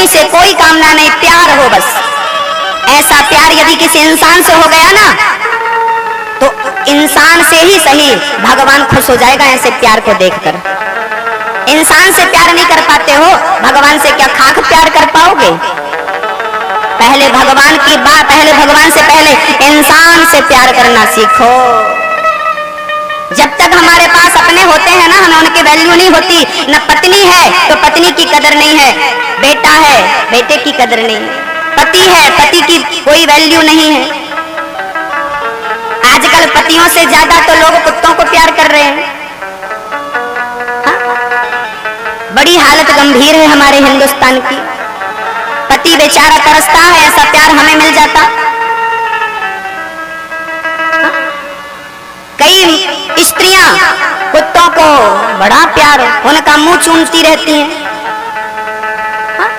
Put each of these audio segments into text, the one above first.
कहीं से कोई कामना नहीं, प्यार हो बस। ऐसा प्यार यदि किसी इंसान से हो गया ना तो इंसान से ही सही भगवान खुश हो जाएगा। ऐसे प्यार को देखकर इंसान से प्यार नहीं कर पाते हो, भगवान से क्या खाक प्यार कर पाओगे? पहले भगवान की बात, पहले भगवान से पहले इंसान से प्यार करना सीखो। जब तक हमारे पास अपने होते हैं ना, हमें उनकी वैल्यू नहीं होती। न पत्नी है तो पत्नी की कदर नहीं है, बेटा है बेटे की कदर नहीं है, पति है पति की कोई वैल्यू नहीं है। आजकल पतियों से ज्यादा तो लोग कुत्तों को प्यार कर रहे हैं। हाँ? बड़ी हालत गंभीर है हमारे हिंदुस्तान की। पति बेचारा तरसता है, ऐसा प्यार हमें मिल जाता। हाँ? कई स्त्रियां कुत्तों को बड़ा प्यार, उनका मुंह चूमती रहती हैं। हाँ?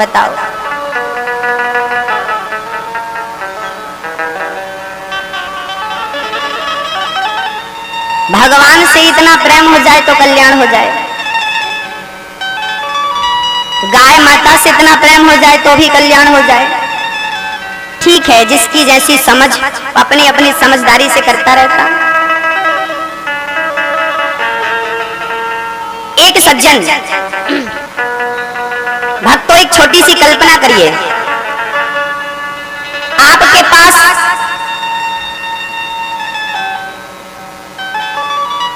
बताओ, भगवान से इतना प्रेम हो जाए तो कल्याण हो जाए, गाय माता से इतना प्रेम हो जाए तो भी कल्याण हो जाए। ठीक है, जिसकी जैसी समझ, अपनी अपनी समझदारी से करता रहता। एक सज्जन भक्तों, एक छोटी सी कल्पना करिए, आपके पास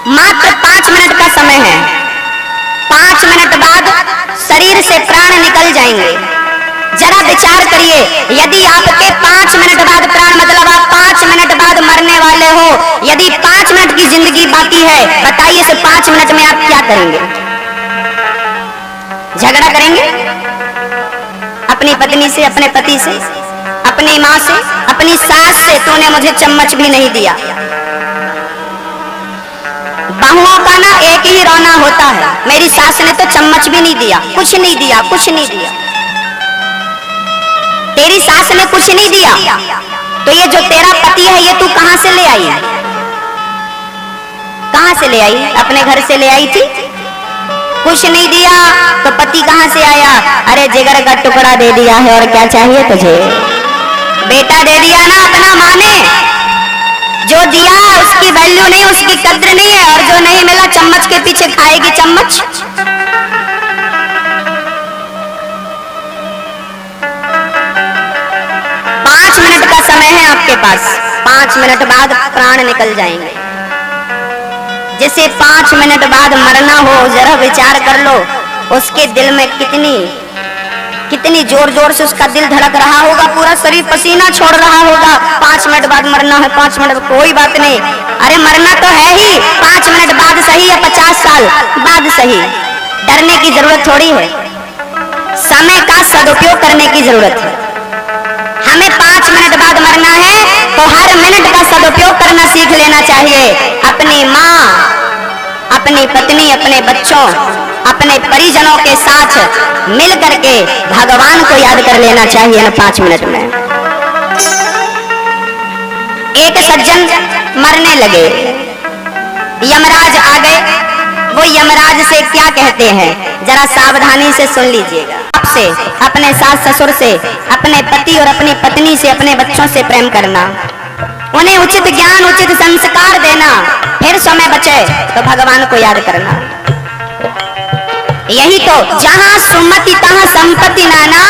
मात्र 5 मिनट का समय है। 5 मिनट बाद शरीर से प्राण निकल जाएंगे। जरा विचार करिए, यदि आपके 5 मिनट बाद प्राण, मतलब आप 5 मिनट बाद मरने वाले हो, यदि 5 मिनट की जिंदगी बाकी है, बताइए इस 5 मिनट में आप क्या करेंगे? झगड़ा करेंगे अपनी पत्नी से, अपने पति से, अपनी माँ से, अपनी सास से, तूने मुझे चम्मच भी नहीं दिया। बहुओं का ना एक ही रोना होता है, मेरी सास ने तो चम्मच भी नहीं दिया, कुछ नहीं दिया, कुछ नहीं दिया। तेरी सास ने कुछ नहीं दिया तो ये जो तेरा पति है ये तू कहां से ले आई? कहां से ले आई? अपने घर से ले आई थी? कुछ नहीं दिया तो पति कहां से आया? अरे जिगर का टुकड़ा दे दिया है, और क्या चाहिए तुझे? बेटा दे दिया ना अपना माँ ने, जो दिया उसकी वैल्यू नहीं, उसकी कद्र नहीं है, और जो नहीं मिला चम्मच के पीछे खाएगी चम्मच। समय है आपके पास, 5 मिनट बाद प्राण निकल जाएंगे। जैसे 5 मिनट बाद मरना हो, जरा विचार कर लो उसके दिल में कितनी जोर जोर से उसका दिल धड़क रहा होगा, पूरा शरीर पसीना छोड़ रहा होगा। 5 मिनट बाद मरना है, 5 मिनट, कोई बात नहीं, अरे मरना तो है ही, 5 मिनट बाद सही या 50 साल बाद सही, डरने की जरूरत थोड़ी है। समय का सदुपयोग करने की जरूरत है। हमें 5 मिनट बाद मरना है तो हर मिनट का सदुपयोग करना सीख लेना चाहिए। अपनी माँ, अपनी पत्नी, अपने बच्चों, अपने परिजनों के साथ मिल करके भगवान को याद कर लेना चाहिए ना 5 मिनट में। एक सज्जन मरने लगे, यमराज आ गए। वो यमराज से क्या कहते हैं जरा सावधानी से सुन लीजिएगा। आपसे, अपने सास ससुर से, अपने पति और अपनी पत्नी से, अपने बच्चों से प्रेम करना, उन्हें उचित ज्ञान, उचित संस्कार देना, फिर समय बचे तो भगवान को याद करना। यही तो, जहाँ सुमति तहाँ संपत्ति नाना,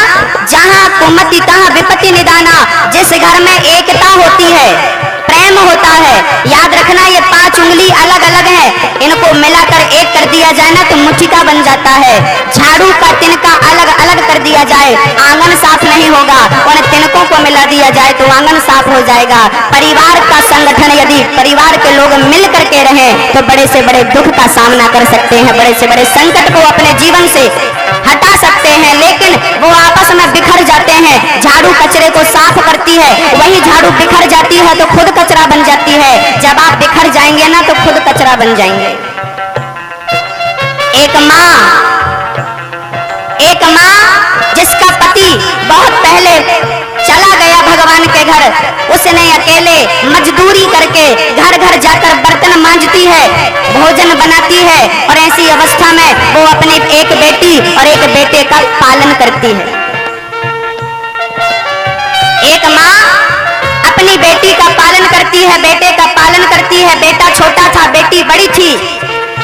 जहाँ कुमति तहाँ विपत्ति निदाना। जिस घर में एकता होती है, प्रेम होता है, याद रखना ये 5 उंगली अलग अलग है, इनको मिलाकर एक कर दिया जाए ना तो मुठ्ठिका बन जाता है। झाड़ू का तिनका अलग अलग कर दिया जाए, आंगन साफ नहीं होगा, उन तिनकों को मिला दिया जाए तो आंगन साफ हो जाएगा। परिवार का संगठन, यदि परिवार के लोग मिल करके रहें तो बड़े से बड़े दुख का सामना कर सकते हैं, बड़े से बड़े संकट को अपने जीवन से हटा सकते हैं। लेकिन वो आपस में बिखर जाते हैं। झाड़ू कचरे को साफ करती है, वही झाड़ू बिखर जाती है तो खुद कचरा बन जाती है। जब आप बिखर जाएंगे ना तो खुद कचरा बन जाएंगे। एक माँ जिसका पति बहुत पहले चला गया भगवान के घर, उसने अकेले मजदूरी करके घर घर जाकर बर्तन मांजती है, भोजन बनाती है, और ऐसी अवस्था में वो अपनी एक बेटी और एक बेटे का पालन करती है। एक माँ अपनी बेटी का पालन करती है, बेटे का पालन करती है। बेटा छोटा था, बेटी बड़ी थी।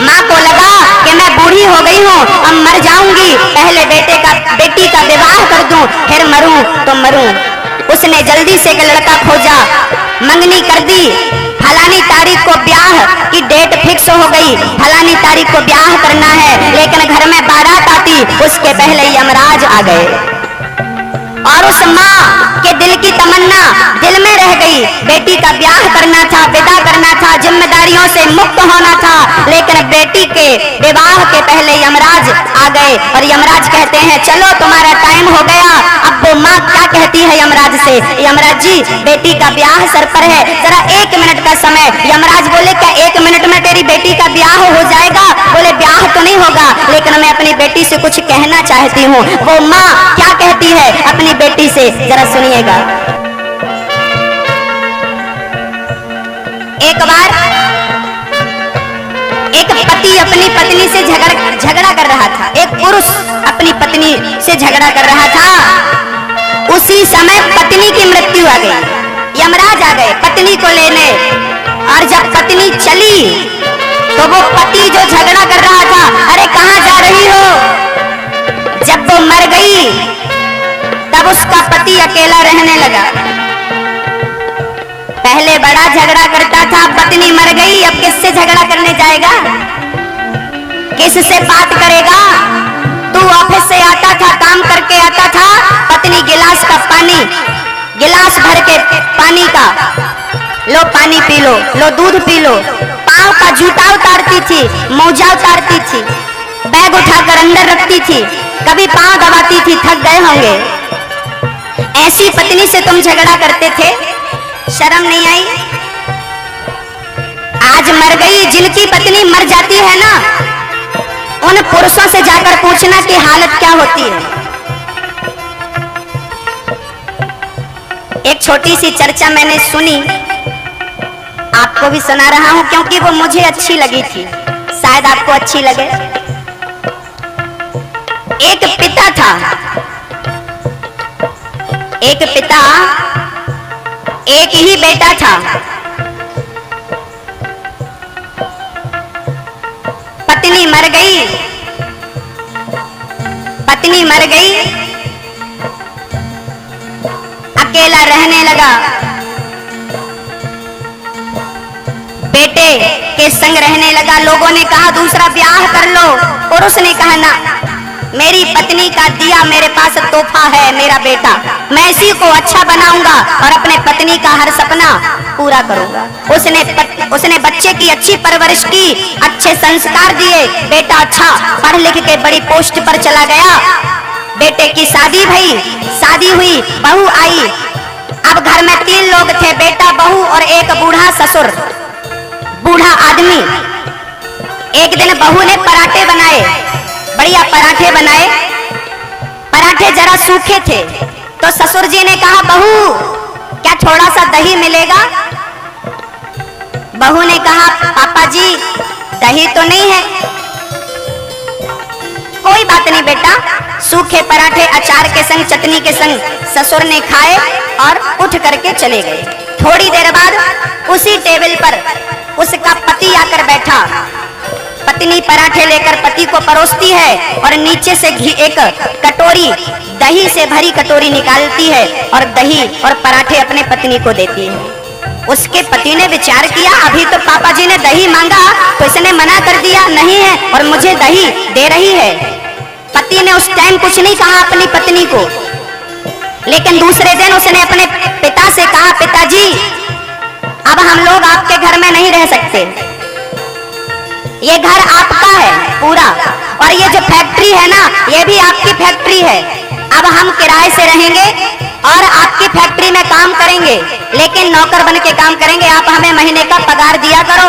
माँ को लगा कि मैं बूढ़ी हो गई हूँ, अब मर जाऊंगी, पहले बेटी का विवाह कर दूं, फिर मरूं तो मरूं। उसने जल्दी से एक लड़का खोजा, मंगनी कर दी। फलानी तारीख को ब्याह की डेट फिक्स हो गई, फलानी तारीख को ब्याह करना है, लेकिन घर में बारात आती उसके पहले यमराज आ गए। और उस माँ के दिल की तमन्ना दिल में रह गई, बेटी का ब्याह करना था, विदा करना था, जिम्मेदारियों से मुक्त होना था, लेकिन बेटी के विवाह के पहले यमराज आ गए और यमराज कहते हैं चलो तुम्हारा टाइम हो गया। अब वो माँ क्या कहती है यमराज से, यमराज जी बेटी का ब्याह सर पर है, जरा 1 मिनट का समय। यमराज बोले क्या 1 मिनट में तेरी बेटी का ब्याह हो जाएगा? बोले ब्याह तो नहीं होगा, लेकिन मैं अपनी बेटी से कुछ कहना चाहती हूँ। वो माँ क्या कहती है अपनी बेटी से, जरा सुनिएगा। एक बार एक पति अपनी पत्नी से झगड़ा कर रहा था, एक पुरुष अपनी पत्नी से झगड़ा कर रहा था। उसी समय पत्नी की मृत्यु आ गई, यमराज आ गए पत्नी को लेने। और जब पत्नी चली तो वो पति जो झगड़ा कर रहा था, अरे कहाँ जा रही हो? जब वो मर गई तब उसका पति अकेला रहने लगा। पहले बड़ा झगड़ा करता था, पत्नी मर गई, अब किससे झगड़ा करने जाएगा, किससे बात करेगा? तू ऑफिस से आता था, काम करके आता था, पत्नी गिलास का पानी, गिलास भर के पानी का, लो पानी पी लो दूध पी लो। पांव का जूता उतारती थी, मोजा उतारती थी, बैग उठाकर अंदर रखती थी, कभी पांव दबाती थी, थक गए होंगे। ऐसी पत्नी से तुम झगड़ा करते थे, शर्म नहीं आई? आज मर गई, जिनकी पत्नी मर जाती है ना, उन पुरुषों से जाकर पूछना कि हालत क्या होती है। एक छोटी सी चर्चा मैंने सुनी, आपको भी सुना रहा हूं क्योंकि वो मुझे अच्छी लगी थी, शायद आपको अच्छी लगे। एक पिता था, एक पिता, एक ही बेटा था। पत्नी मर गई, अकेला रहने लगा, बेटे के संग रहने लगा। लोगों ने कहा दूसरा ब्याह कर लो, पुरुष ने कहा ना, मेरी पत्नी का दिया मेरे पास तोहफा है, मेरा बेटा, मैं इसी को अच्छा बनाऊंगा और अपने पत्नी का हर सपना पूरा करूंगा। उसने बच्चे की अच्छी परवरिश की, अच्छे संस्कार दिए, बेटा अच्छा पढ़ लिख के बड़ी पोस्ट पर चला गया। बेटे की शादी भई, शादी हुई, बहू आई। अब घर में 3 लोग थे, बेटा, बहू और एक बूढ़ा ससुर, बूढ़ा आदमी। एक दिन बहू ने पराठे बनाए, बढ़िया पराठे बनाए, पराठे जरा सूखे थे, तो ससुर जी ने कहा बहू क्या थोड़ा सा दही मिलेगा? बहू ने कहा पापा जी दही तो नहीं है। कोई बात नहीं बेटा, सूखे पराठे अचार के संग, चटनी के संग ससुर ने खाए और उठ करके चले गए। थोड़ी देर बाद उसी टेबल पर उसका पति आकर बैठा। पत्नी पराठे लेकर पति को परोसती है और नीचे से एक कटोरी, दही से भरी कटोरी निकालती है और दही और पराठे अपने पत्नी को देती है। उसके पति ने विचार किया, अभी तो पापा जी ने दही मांगा तो इसने मना कर दिया नहीं है और मुझे दही दे रही है। पति ने उस टाइम कुछ नहीं कहा अपनी पत्नी को, लेकिन दूसरे दिन उसने अपने पिता से कहा, पिताजी अब हम लोग आपके घर में नहीं रह सकते, ये घर आपका है पूरा, और ये जो फैक्ट्री है ना, ये भी आपकी फैक्ट्री है। अब हम किराए से रहेंगे और आपकी फैक्ट्री में काम करेंगे, लेकिन नौकर बन के काम करेंगे। आप हमें महीने का पगार दिया करो,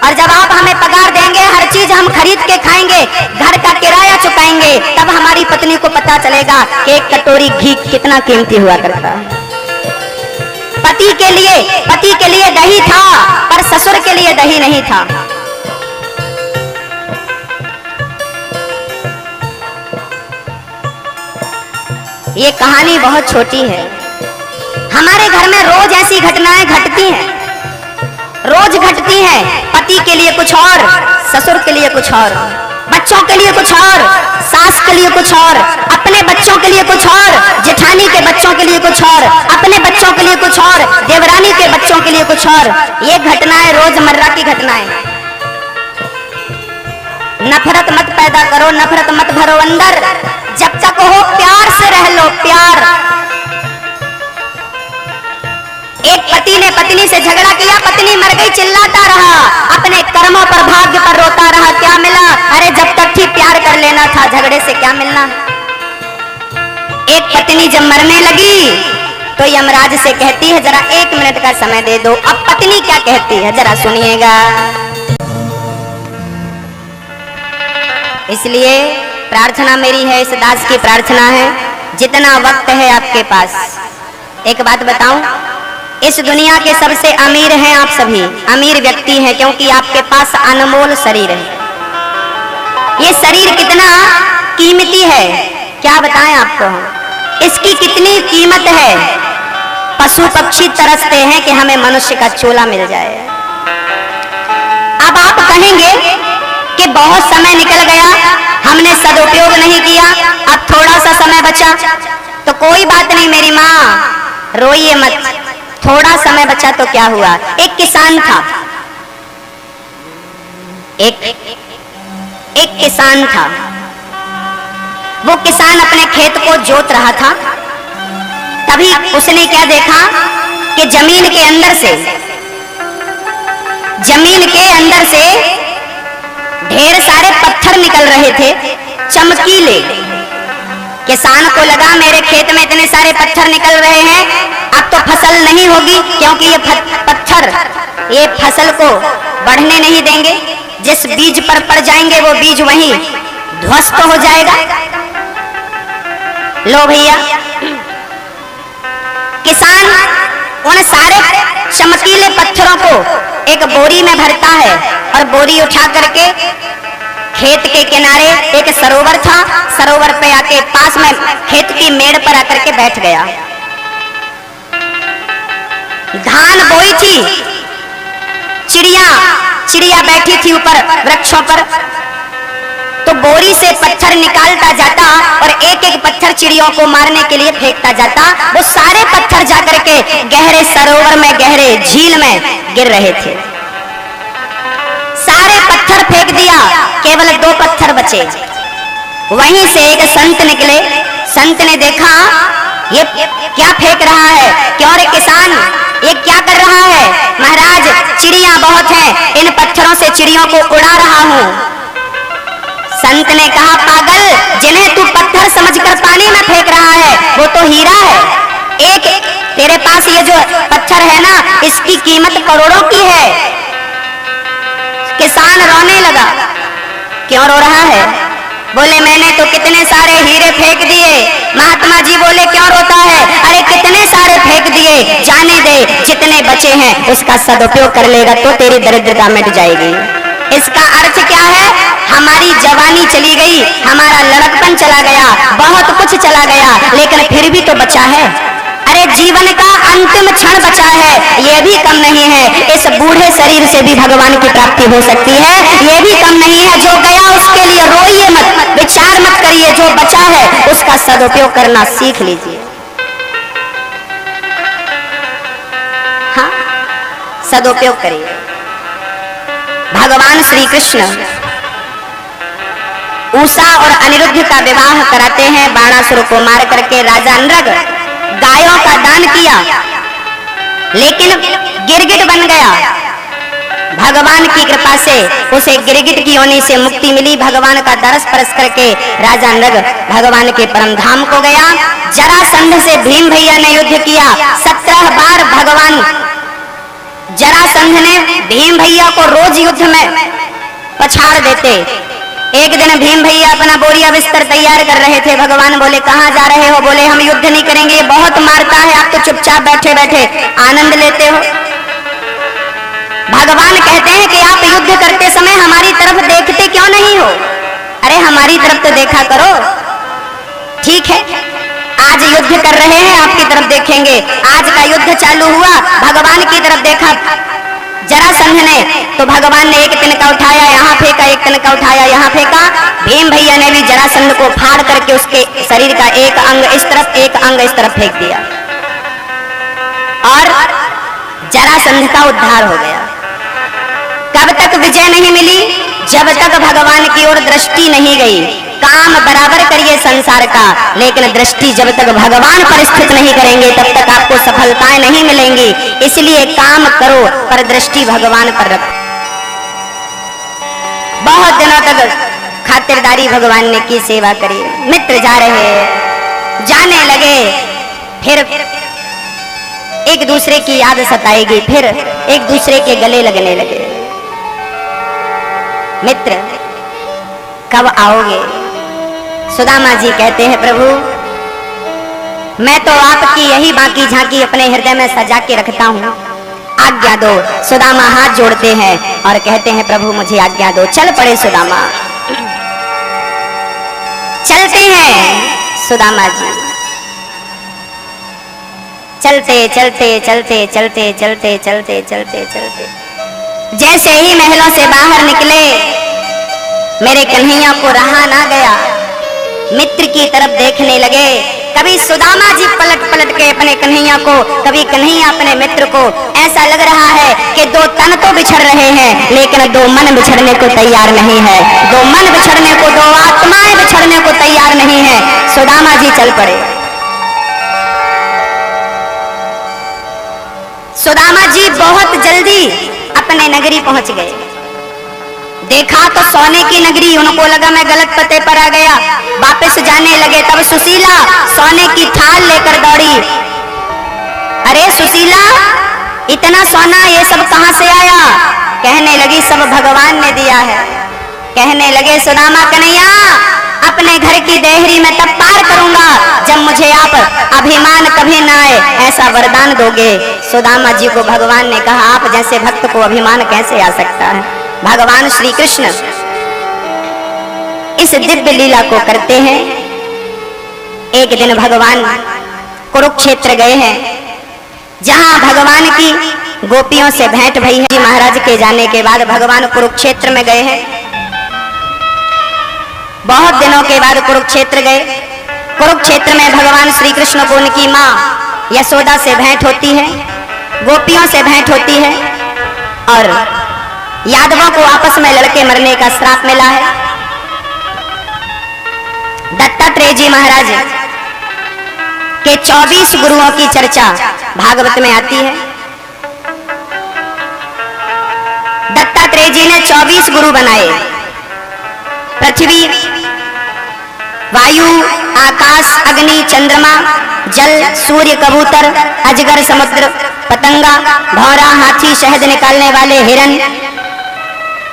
और जब आप हमें पगार देंगे हर चीज हम खरीद के खाएंगे, घर का किराया चुकाएंगे, तब हमारी पत्नी को पता चलेगा कि एक कटोरी घी कितना कीमती हुआ करता है। पति के लिए दही था, पर ससुर के लिए दही नहीं था। ये कहानी बहुत छोटी है। हमारे घर में रोज ऐसी घटनाएं घटती हैं, रोज घटती हैं। पति के लिए कुछ और, ससुर के लिए कुछ और, बच्चों के लिए कुछ और, सास के लिए कुछ और, अपने बच्चों के लिए कुछ और, जेठानी के बच्चों के लिए कुछ और, अपने बच्चों के लिए कुछ और, देवरानी के बच्चों के लिए कुछ और। ये घटनाएं रोजमर्रा की घटनाएं। नफरत मत पैदा करो, नफरत मत भरो अंदर। जब तक हो प्यार से रह लो, प्यार। एक पति ने पत्नी से झगड़ा किया, पत्नी मर गई, चिल्लाता रहा, अपने कर्मों पर, भाग्य पर रोता रहा। क्या मिला? अरे जब तक थी प्यार कर लेना था, झगड़े से क्या मिलना। एक पत्नी जब मरने लगी तो यमराज से कहती है जरा 1 मिनट का समय दे दो। अब पत्नी क्या कहती है जरा सुनिएगा। इसलिए प्रार्थना मेरी है, इस दास की प्रार्थना है, जितना वक्त है आपके पास, एक बात बताऊं, इस दुनिया के सबसे अमीर हैं आप सभी, अमीर व्यक्ति हैं, क्योंकि आपके पास अनमोल शरीर है। ये शरीर कितना कीमती है, क्या बताएं आपको, इसकी कितनी कीमत है। पशु पक्षी तरसते हैं कि हमें मनुष्य का चोला मिल जाए। अब आप कहेंगे कि बहुत समय निकल गया, हमने सदुपयोग नहीं किया, अब थोड़ा सा समय बचा। तो कोई बात नहीं मेरी माँ, रोइए मत, थोड़ा समय बचा तो क्या हुआ। एक किसान था, एक किसान था। वो किसान अपने खेत को जोत रहा था। तभी उसने क्या देखा कि जमीन के अंदर से ढेर सारे पत्थर निकल रहे थे, चमकीले। किसान को लगा मेरे खेत में इतने सारे पत्थर निकल रहे हैं, अब तो फसल नहीं होगी, क्योंकि ये पत्थर ये फसल को बढ़ने नहीं देंगे। जिस बीज पर पड़ जाएंगे वो बीज वहीं ध्वस्त हो जाएगा। लो भैया, किसान उन सारे चमकीले पत्थरों को एक बोरी में भरता है और बोरी उठा करके खेत के किनारे एक सरोवर था, सरोवर पे आके पास में खेत की मेड़ पर आकर के बैठ गया। धान बोई थी, चिड़िया बैठी थी ऊपर वृक्षों पर। तो बोरी से पत्थर निकालता जाता और एक एक पत्थर चिड़ियों को मारने के लिए फेंकता जाता। वो सारे पत्थर जाकर के गहरे सरोवर में, गहरे झील में गिर रहे थे। सारे पत्थर फेंक दिया, केवल 2 पत्थर बचे। वहीं से एक संत निकले। संत ने देखा ये क्या फेंक रहा है, क्यों रे किसान ये क्या कर रहा है। महाराज चिड़िया बहुत हैं, इन पत्थरों से चिड़ियों को उड़ा रहा हूं। संत ने कहा पागल, जिन्हें तू पत्थर समझकर पानी में फेंक रहा है वो तो हीरा है। एक तेरे पास ये जो पत्थर है ना, इसकी कीमत करोड़ों की है। किसान रोने लगा। क्यों रो रहा है? बोले मैंने तो कितने सारे हीरे फेंक दिए। महात्मा जी बोले क्यों रोता है? अरे कितने सारे फेंक दिए, जाने दे, जितने बचे हैं उसका सदुपयोग कर लेगा तो तेरी दरिद्रता मिट जाएगी। इसका अर्थ क्या है? हमारी जवानी चली गई, हमारा लड़कपन चला गया, बहुत कुछ चला गया, लेकिन फिर भी तो बचा है। अरे जीवन का अंतिम क्षण बचा है, ये भी कम नहीं है। इस बूढ़े शरीर से भी भगवान की प्राप्ति हो सकती है, ये भी कम नहीं है। जो गया उसके लिए रोइए मत, विचार मत करिए, जो बचा है उसका सदुपयोग करना सीख लीजिए। हाँ, सदुपयोग करिए। भगवान श्री कृष्ण उषा और अनिरुद्ध का विवाह कराते हैं। बाणासुर को मार करके राजा नृग गायों का दान किया, लेकिन गिरगिट बन गया। भगवान की कृपा से उसे गिरगिट की योनि से मुक्ति मिली। भगवान का दर्श स्पर्श करके राजा नृग भगवान के परम धाम को गया। जरासंध से भीम भैया ने युद्ध किया। 17 बार भगवान जरासंध ने भीम भैया को रोज युद्ध में पछाड़ देते। एक दिन भीम भैया अपना बोरिया बिस्तर तैयार कर रहे थे। भगवान बोले कहाँ जा रहे हो? बोले हम युद्ध नहीं करेंगे, बहुत मारता है, आप तो चुपचाप बैठे बैठे आनंद लेते हो। भगवान कहते हैं कि आप युद्ध करते समय हमारी तरफ देखते क्यों नहीं हो? अरे हमारी तरफ तो देखा करो। ठीक है, आज युद्ध कर रहे हैं, आपकी तरफ देखेंगे। आज का युद्ध चालू हुआ, भगवान की तरफ देखा जरासंध ने, तो भगवान ने एक तिनका उठाया, यहाँ फेंका, एक तिनका उठाया, यहाँ फेंका। भीम भैया ने भी जरासंध को फाड़ करके उसके शरीर का एक अंग इस तरफ, एक अंग इस तरफ फेंक दिया और जरासंध का उद्धार हो गया। कब तक विजय नहीं मिली? जब तक भगवान की ओर दृष्टि नहीं गई। काम बराबर करिए संसार का, लेकिन दृष्टि जब तक भगवान पर स्थित नहीं करेंगे तब तक आपको सफलताएं नहीं मिलेंगी। इसलिए काम करो पर दृष्टि भगवान पर रखो। बहुत दिनों तक खातिरदारी भगवान ने की, सेवा करी। मित्र जा रहे, जाने लगे, फिर एक दूसरे की याद सताएगी, फिर एक दूसरे के गले लगने लगे। मित्र कब आओगे? सुदामा जी कहते हैं, प्रभु मैं तो आपकी यही बाकी झांकी अपने हृदय में सजा के रखता हूँ, आज्ञा दो। सुदामा हाथ जोड़ते हैं और कहते हैं, प्रभु मुझे आज्ञा दो। चल पड़े सुदामा, चलते हैं सुदामा जी। चलते चलते चलते चलते चलते चलते चलते चलते जैसे ही महलों से बाहर निकले, मेरे कन्हैया को रहा ना गया, मित्र की तरफ देखने लगे। कभी सुदामा जी पलट पलट के अपने कन्हैया को, कभी कन्हैया अपने मित्र को। ऐसा लग रहा है कि दो तन तो बिछड़ रहे हैं, लेकिन दो मन बिछड़ने को तैयार नहीं है। दो मन बिछड़ने को, दो आत्माएं बिछड़ने को तैयार नहीं है। सुदामा जी चल पड़े। सुदामा जी बहुत जल्दी अपने नगरी पहुंच गए। देखा तो सोने की नगरी, उनको लगा मैं गलत पते पर आ गया। वापस जाने लगे, तब सुशीला सोने की थाल लेकर दौड़ी। अरे सुशीला, इतना सोना ये सब कहां से आया? कहने लगी, सब भगवान ने दिया है। कहने लगे, सुदामा कन्हैया, अपने घर की देहरी में तब पार करूंगा जब मुझे आप अभिमान कभी ना आए, ऐसा वरदान दोगे। सुदामा जी को भगवान ने कहा, आप जैसे भक्त को अभिमान कैसे आ सकता है? भगवान श्री कृष्ण इस दिव्य लीला को करते हैं। एक दिन भगवान कुरुक्षेत्र गए हैं, जहां भगवान की गोपियों से भेंट भई है। महाराज के जाने के बाद भगवान कुरुक्षेत्र में गए हैं। बहुत दिनों के बाद कुरुक्षेत्र गए। कुरुक्षेत्र में भगवान श्री कृष्ण को उनकी मां यशोदा से भेंट होती है, गोपियों से भेंट होती है, और यादवों को आपस में लड़के मरने का श्राप मिला है। दत्तात्रेय जी महाराज के 24 गुरुओं की चर्चा भागवत में आती है। दत्तात्रेय जी ने 24 गुरु बनाए। पृथ्वी, वायु, आकाश, अग्नि, चंद्रमा, जल, सूर्य, कबूतर, अजगर, समुद्र, पतंगा, भौरा, हाथी, शहद निकालने वाले हिरन,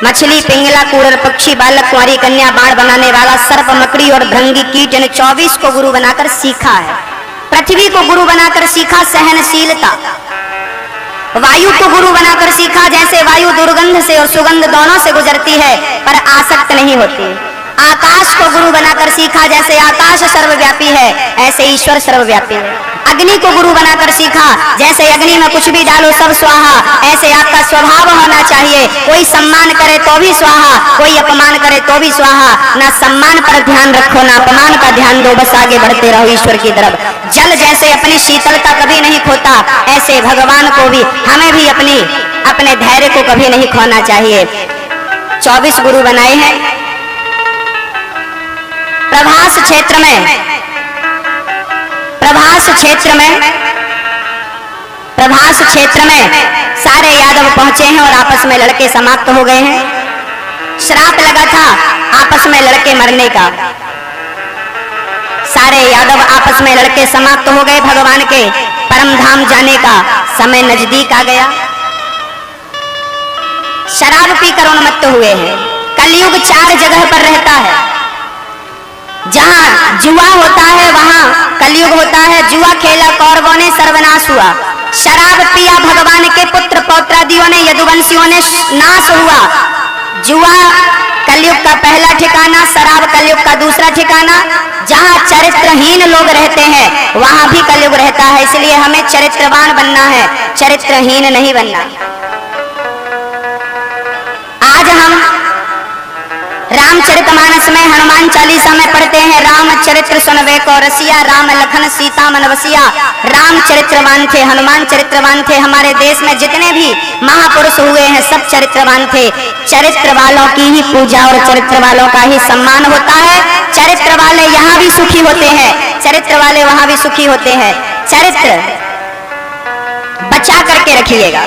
मछली, पिंगला, कूड़र, पक्षी, बालक, कुंवारी, कन्या, बाण बनाने वाला, सर्प, मकड़ी और भृंगी कीट, इन 24 को गुरु बनाकर सीखा है। पृथ्वी को गुरु बनाकर सीखा सहनशीलता। वायु को गुरु बनाकर सीखा, जैसे वायु दुर्गंध से और सुगंध दोनों से गुजरती है पर आसक्त नहीं होती। आकाश को गुरु बनाकर सीखा, जैसे आकाश सर्वव्यापी है ऐसे ईश्वर सर्वव्यापी है। अग्नि को गुरु बनाकर सीखा, जैसे अग्नि में कुछ भी डालो सब स्वाहा, ऐसे आपका स्वभाव होना चाहिए। कोई सम्मान करे तो भी स्वाहा, कोई अपमान करे तो भी स्वाहा। ना सम्मान पर ध्यान रखो, ना अपमान का ध्यान दो, बस आगे बढ़ते रहो ईश्वर की तरफ। जल जैसे अपनी शीतलता कभी नहीं खोता, ऐसे भगवान को भी, हमें भी अपने धैर्य को कभी नहीं खोना चाहिए। 24 गुरु बनाए हैं। प्रभास क्षेत्र में सारे यादव पहुंचे हैं और आपस में लड़के समाप्त हो गए हैं। श्राप लगा था आपस में लड़के मरने का। सारे यादव आपस में लड़के समाप्त हो गए। भगवान के परम धाम जाने का समय नजदीक आ गया। शराब पीकर उन्मत्त हुए हैं। कलयुग 4 जगह पर रहता है। जहां जुआ होता है वहां कलयुग होता है। जुआ खेला कौरवों ने, सर्वनाश हुआ। शराब पिया भगवान के पुत्र पौत्रादियों ने, यदुवंशियों ने, नाश हुआ। जुआ कलयुग का पहला ठिकाना, शराब कलयुग का दूसरा ठिकाना। जहाँ चरित्रहीन लोग रहते हैं वहां भी कलयुग रहता है, इसलिए हमें चरित्रवान बनना है, चरित्रहीन नहीं बनना। आज हम रामचरितमानस में, हनुमान चालीसा में पढ़ते हैं, रामचरित्र सुनबे को रसिया, राम लखन सीता मन बसिया। राम चरित्रवान थे, हनुमान चरित्रवान थे। हमारे देश में जितने भी महापुरुष हुए हैं सब चरित्रवान थे। चरित्र वालों की ही पूजा और चरित्र वालों का ही सम्मान होता है। चरित्र वाले यहाँ भी सुखी होते हैं, चरित्र वाले वहां भी सुखी होते हैं। चरित्र बचा करके रखिएगा,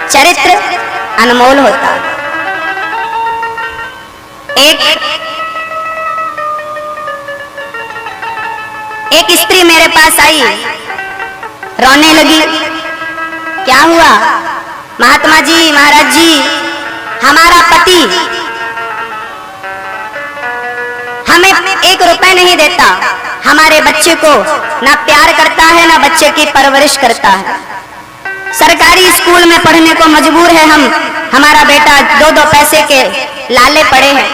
चरित्र अनमोल होता है। एक स्त्री मेरे पास आई, रोने लगी। क्या हुआ? महात्मा जी, महाराज जी, हमारा पति हमें 1 रुपए नहीं देता, हमारे बच्चे को ना प्यार करता है ना बच्चे की परवरिश करता है। सरकारी स्कूल में पढ़ने को मजबूर है हम, हमारा बेटा 2-2 पैसे के लाले पड़े हैं।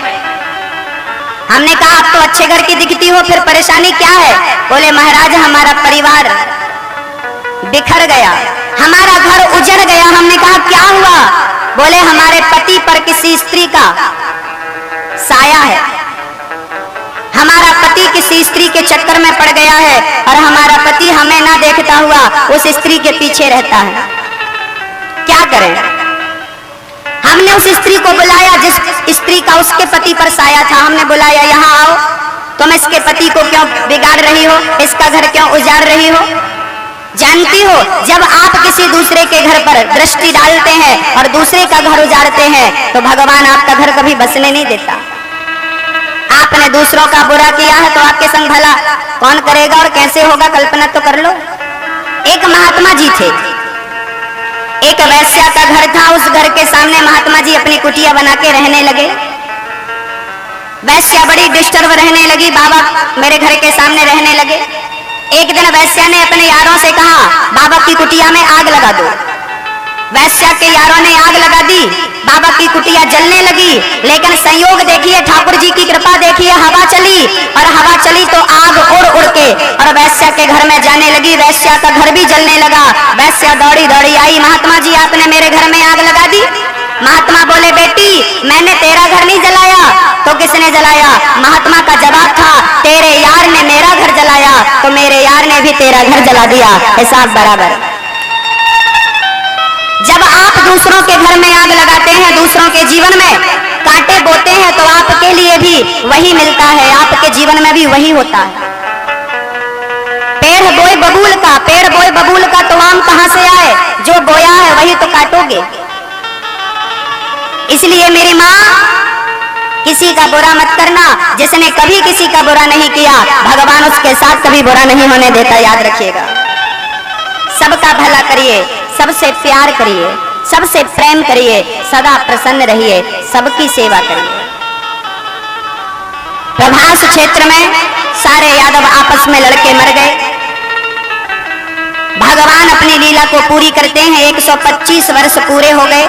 हमने कहा आप तो अच्छे घर की दिखती हो, फिर परेशानी क्या है? बोले महाराज हमारा परिवार बिखर गया, हमारा घर उजड़ गया। हमने कहा क्या हुआ? बोले हमारे पति पर किसी स्त्री का साया है, हमारा पति किसी स्त्री के चक्कर में पड़ गया है और हमारा पति हमें ना देखता हुआ उस स्त्री के पीछे रहता है। क्या करें? हमने उस स्त्री को बुलाया जिस स्त्री का उसके पति पर साया था। हमने बुलाया, यहाँ आओ, तुम इसके पति को क्यों बिगाड़ रही हो, इसका घर क्यों उजाड़ रही हो? जानती हो जब आप किसी दूसरे के घर पर दृष्टि डालते हैं और दूसरे का घर उजाड़ते हैं तो भगवान आपका घर कभी बसने नहीं देता। आपने दूसरों का बुरा किया है तो आपके संग भला कौन करेगा और कैसे होगा, कल्पना तो कर लो। एक महात्मा जी थे, एक वैश्या का घर था, उस घर के सामने महात्मा जी अपनी कुटिया बना के रहने लगे। वैश्या बड़ी डिस्टर्ब रहने लगी, बाबा मेरे घर के सामने रहने लगे। एक दिन वैश्या ने अपने यारों से कहा बाबा की कुटिया में आग लगा दो। वैश्या के यारों ने आग लगा दी, बाबा की कुटिया जलने लगी। लेकिन संयोग देखिए, ठाकुर जी की कृपा देखिए, हवा चली और हवा चली तो आग उड़ उड़ के और वैश्या के घर में जाने लगी। वैश्या का घर भी जलने लगा। वैश्या दौड़ी दौड़ी आई, महात्मा जी आपने मेरे घर में आग लगा दी। महात्मा बोले बेटी मैंने तेरा घर नहीं जलाया तो किसने जलाया? महात्मा का जवाब था तेरे यार ने मेरा घर जलाया तो मेरे यार ने भी तेरा घर जला दिया, हिसाब बराबर। जब आप दूसरों के घर में आग लगाते हैं, दूसरों के जीवन में कांटे बोते हैं तो आपके लिए भी वही मिलता है, आपके जीवन में भी वही होता है। पेड़ बोए बबूल का, पेड़ बोए बबूल का तो आम कहां से आए? जो बोया है वही तो काटोगे। इसलिए मेरी माँ किसी का बुरा मत करना, जिसने कभी किसी का बुरा नहीं किया भगवान उसके साथ कभी बुरा नहीं होने देता, याद रखिएगा। सबका भला करिए, सबसे प्यार करिए, सबसे प्रेम करिए, सदा प्रसन्न रहिए, सबकी सेवा करिए। प्रभास क्षेत्र में सारे यादव आपस में लड़के मर गए। भगवान अपनी लीला को पूरी करते हैं। 125 वर्ष पूरे हो गए।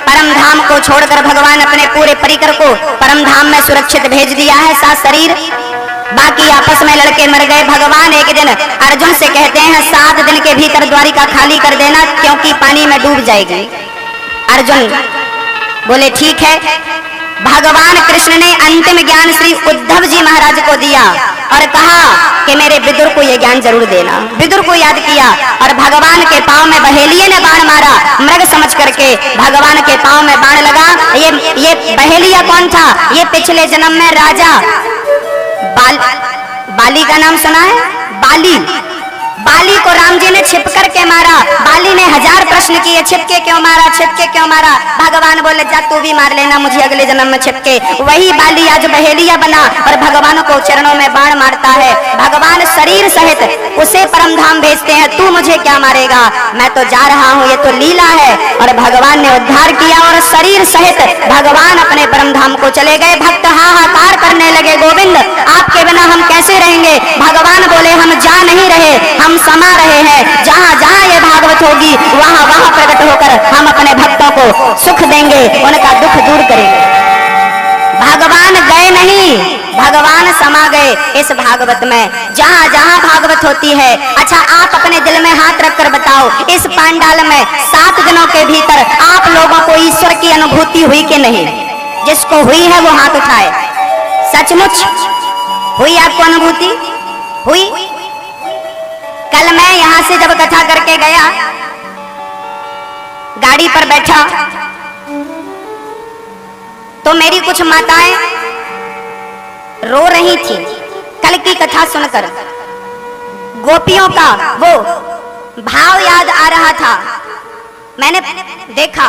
परम धाम को छोड़कर भगवान अपने पूरे परिकर को परम धाम में सुरक्षित भेज दिया है, साथ शरीर। बाकी आपस में लड़के मर गए। भगवान एक दिन अर्जुन से कहते हैं 7 दिन के भीतर द्वारिका खाली कर देना क्योंकि पानी में डूब जाएगी। अर्जुन बोले ठीक है। भगवान कृष्ण ने अंतिम ज्ञान श्री उद्धव जी महाराज को दिया और कहा कि मेरे विदुर को यह ज्ञान जरूर देना। विदुर को याद किया और भगवान के पांव में बहेलिये ने बाण मारा, मृग समझ करके भगवान के पांव में बाण लगा। ये बहेलिया कौन था? ये पिछले जन्म में राजा बाली का नाम सुना है? बाली को राम जी ने छिप करके मारा। बाली ने 1000 प्रश्न किए, छिपके क्यों मारा, छिपके क्यों मारा? भगवान बोले जा तू भी मार लेना मुझे अगले जन्म में छिपके। वही बाली आज बहेलिया बना और भगवान को चरणों में बाण मारता है। भगवान शरीर सहित उसे परम धाम भेजते हैं। तू मुझे क्या मारेगा, मैं तो जा रहा हूँ, ये तो लीला है। और भगवान ने उद्धार किया और शरीर सहित भगवान अपने परम धाम को चले गए। भक्त हाहाकार करने लगे, गोविंद आपके बिना हम कैसे रहेंगे? भगवान बोले हम जा नहीं रहे, हम समा रहे हैं। जहाँ जहाँ ये भागवत होगी वहाँ वहाँ प्रकट होकर हम अपने भक्तों को सुख देंगे, उनका दुख दूर करेंगे। भगवान गए नहीं, भगवान समा गए इस भागवत में। जहाँ जहाँ भागवत होती है, अच्छा आप अपने दिल में हाथ रखकर बताओ, इस पांडाल में 7 दिनों के भीतर आप लोगों को ईश्वर की अनुभूति हुई कि नहीं? जिसको हुई है वो हाथ उठाए। सचमुच हुई आपको अनुभूति? हुई? कल मैं यहां से जब कथा करके गया, गाड़ी पर बैठा तो मेरी कुछ माताएं रो रही थी कल की कथा सुनकर। गोपियों का वो भाव याद आ रहा था। मैंने देखा,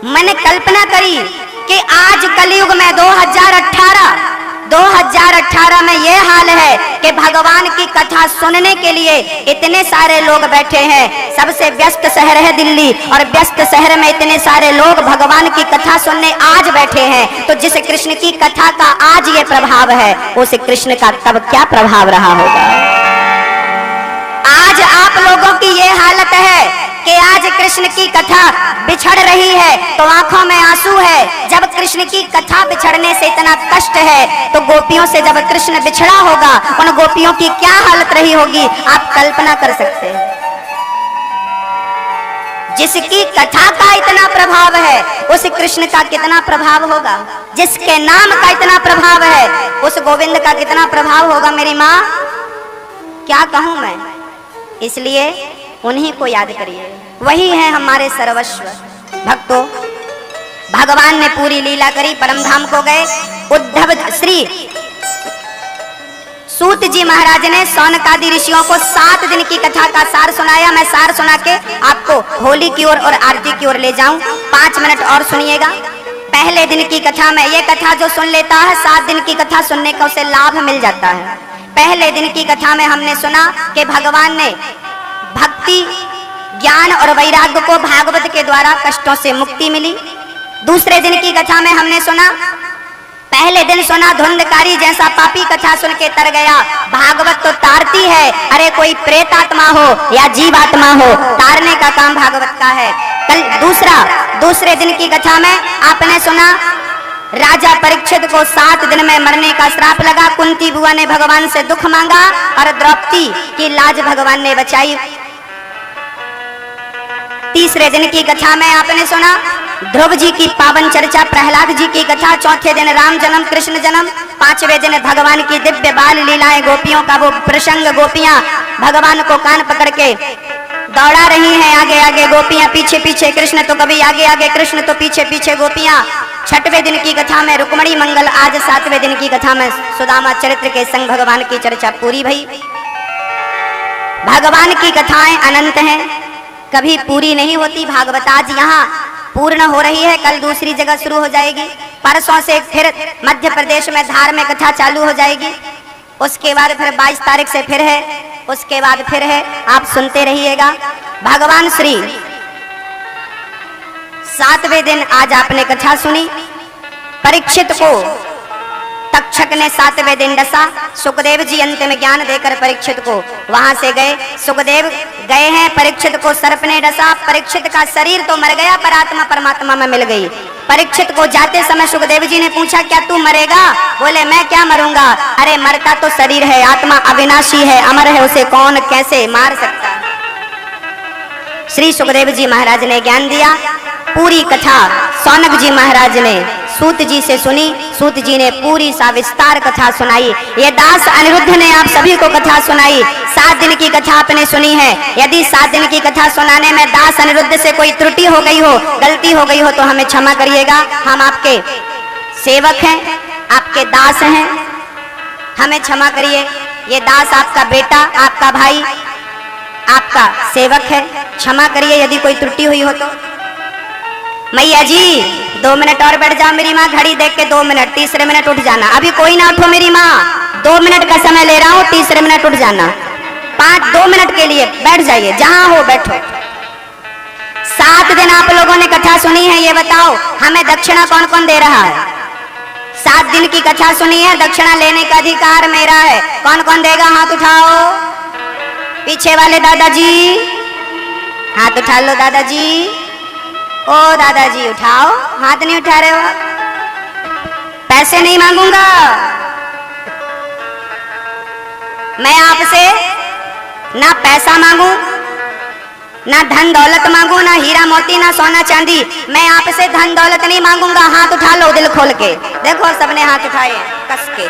मैंने कल्पना करी कि आज कलयुग में 2018 में ये हाल है कि भगवान की कथा सुनने के लिए इतने सारे लोग बैठे हैं। सबसे व्यस्त शहर है दिल्ली, और व्यस्त शहर में इतने सारे लोग भगवान की कथा सुनने आज बैठे हैं। तो जिस कृष्ण की कथा का आज ये प्रभाव है, उस कृष्ण का तब क्या प्रभाव रहा होगा? आज आप लोगों की ये हालत है कि आज कृष्ण की कथा बिछड़ रही है तो आंखों में आंसू है। जब कृष्ण की कथा बिछड़ने से इतना कष्ट है, तो गोपियों से जब कृष्ण बिछड़ा होगा, उन गोपियों की क्या हालत रही होगी, आप कल्पना कर सकते हैं। जिसकी कथा का इतना प्रभाव है, उस कृष्ण का कितना प्रभाव होगा? जिसके नाम का इतना प्रभाव है, उस गोविंद का कितना प्रभाव होगा? मेरी माँ, क्या कहूं मैं? इसलिए उन्हीं को याद करिए, वही है हमारे सर्वस्व। भक्तों, भगवान ने पूरी लीला करी, परम धाम को गए। उद्धव श्री सूत जी महाराज ने सौनकादि ऋषियों को 7 दिन की कथा का सार सुनाया। मैं सार सुना के आपको होली की ओर और आरती की ओर ले जाऊं। 5 मिनट और सुनिएगा। पहले दिन की कथा में, ये कथा जो सुन लेता है, 7 दिन की कथा सुनने का उसे लाभ मिल जाता है। पहले दिन की कथा में हमने सुना कि भगवान ने भक्ति, ज्ञान और वैराग्य को भागवत के द्वारा कष्टों से मुक्ति मिली। दूसरे दिन की कथा में हमने सुना, पहले दिन सुना धुंधकारी जैसा पापी कथा सुन के तर गया। भागवत तो तारती है, अरे कोई प्रेत आत्मा हो या जीवात्मा हो, तारने का काम भागवत का है। कल दूसरे दिन की कथा में आपने सुना, राजा परीक्षित को 7 दिन में मरने का श्राप लगा। कुंती बुआ ने भगवान से दुख मांगा और द्रौपदी की लाज भगवान ने बचाई। तीसरे दिन की कथा में आपने सुना ध्रुव जी की पावन चर्चा, प्रहलाद जी की कथा। चौथे दिन राम जन्म, कृष्ण जन्म। 5वें दिन भगवान की दिव्य बाल लीलाएं, गोपियों का वो प्रसंग। गोपियां भगवान को कान पकड़ के दौड़ा रही हैं, आगे आगे गोपियां, पीछे पीछे कृष्ण, तो कभी आगे आगे कृष्ण तो पीछे पीछे गोपियां। 6वें दिन की कथा में रुक्मणी मंगल। आज 7वें दिन की कथा में सुदामा चरित्र के संग भगवान की चर्चा पूरी भई। भगवान की कथाएं अनंत हैं, कभी पूरी नहीं होती। भागवत आज यहाँ पूर्ण हो रही है, कल दूसरी जगह शुरू हो जाएगी। परसों से फिर मध्य प्रदेश में धार में कथा चालू हो जाएगी। उसके बाद फिर 22 तारीख से फिर है, उसके बाद फिर है। आप सुनते रहिएगा। भगवान श्री 7वें दिन आज आपने कथा सुनी। परीक्षित को तक्षक ने 7वें दिन डसा। सुखदेव जी अंतिम ज्ञान देकर परीक्षित को वहां से गए। सुखदेव गए हैं, परीक्षित को सर्प ने डसा। परीक्षित का शरीर तो मर गया, पर आत्मा परमात्मा में मिल गई। परीक्षित को जाते समय सुखदेव जी ने पूछा, क्या तू मरेगा? बोले, मैं क्या मरूंगा? अरे मरता तो शरीर है, आत्मा अविनाशी है, अमर है, उसे कौन कैसे मार सकता? श्री सुखदेव जी महाराज ने ज्ञान दिया। पूरी कथा सौनक जी महाराज ने सूत जी से सुनी। सूत जी ने पूरी सविस्तार कथा सुनाई। ये दास अनिरुद्ध ने आप सभी को कथा सुनाई। 7 दिन की कथा आपने सुनी है। यदि 7 दिन की कथा सुनाने में दास अनिरुद्ध से कोई त्रुटि हो गई हो, गलती हो गई हो, तो हमें क्षमा करिएगा। हम आपके सेवक हैं, आपके दास हैं, हमें क्षमा करिए। ये दास आपका बेटा, आपका भाई, आपका सेवक है, क्षमा करिए यदि कोई त्रुटि हुई हो तो। मैया जी 2 मिनट और बैठ जाओ। मेरी माँ घड़ी देख के 2 मिनट, तीसरे मिनट उठ जाना। अभी कोई ना उठो मेरी माँ, 2 मिनट का समय ले रहा हूँ, तीसरे मिनट उठ जाना। 2 मिनट के लिए बैठ जाइए, जहां हो बैठो। 7 दिन आप लोगों ने कथा सुनी है, ये बताओ हमें दक्षिणा कौन कौन दे रहा है? 7 दिन की कथा सुनी है, दक्षिणा लेने का अधिकार मेरा है। कौन कौन देगा? हाथ उठाओ। पीछे वाले दादाजी हाथ उठा लो। दादाजी, ओ दादाजी उठाओ, हाथ नहीं उठा रहे हो। पैसे नहीं मांगूंगा, मैं आपसे ना पैसा मांगू, ना धन दौलत मांगू, ना हीरा मोती, ना सोना चांदी। मैं आपसे धन दौलत नहीं मांगूंगा। हाथ उठा लो दिल खोल के, देखो सबने हाथ उठाए कस के।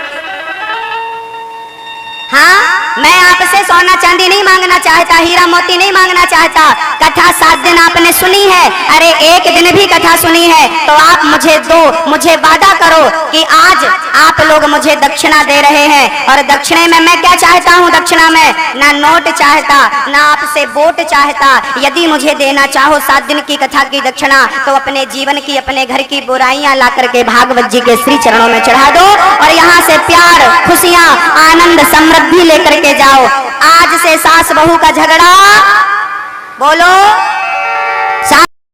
हाँ, मैं आपसे सोना चांदी नहीं मांगना चाहता, हीरा मोती नहीं मांगना चाहता। कथा 7 दिन आपने सुनी है, अरे एक दिन भी कथा सुनी है तो आप मुझे दो, मुझे वादा करो कि आज आप लोग मुझे दक्षिणा दे रहे हैं। और दक्षिणे में मैं क्या चाहता हूँ? दक्षिणा में ना नोट चाहता, ना आपसे वोट चाहता। यदि मुझे देना चाहो 7 दिन की कथा की दक्षिणा तो अपने जीवन की, अपने घर की बुराइयां ला करके भागवत जी के श्री चरणों में चढ़ा दो और यहाँ से प्यार, खुशियां, आनंद, समृद्धि लेकर के जाओ। आज से सास बहू का झगड़ा बोलो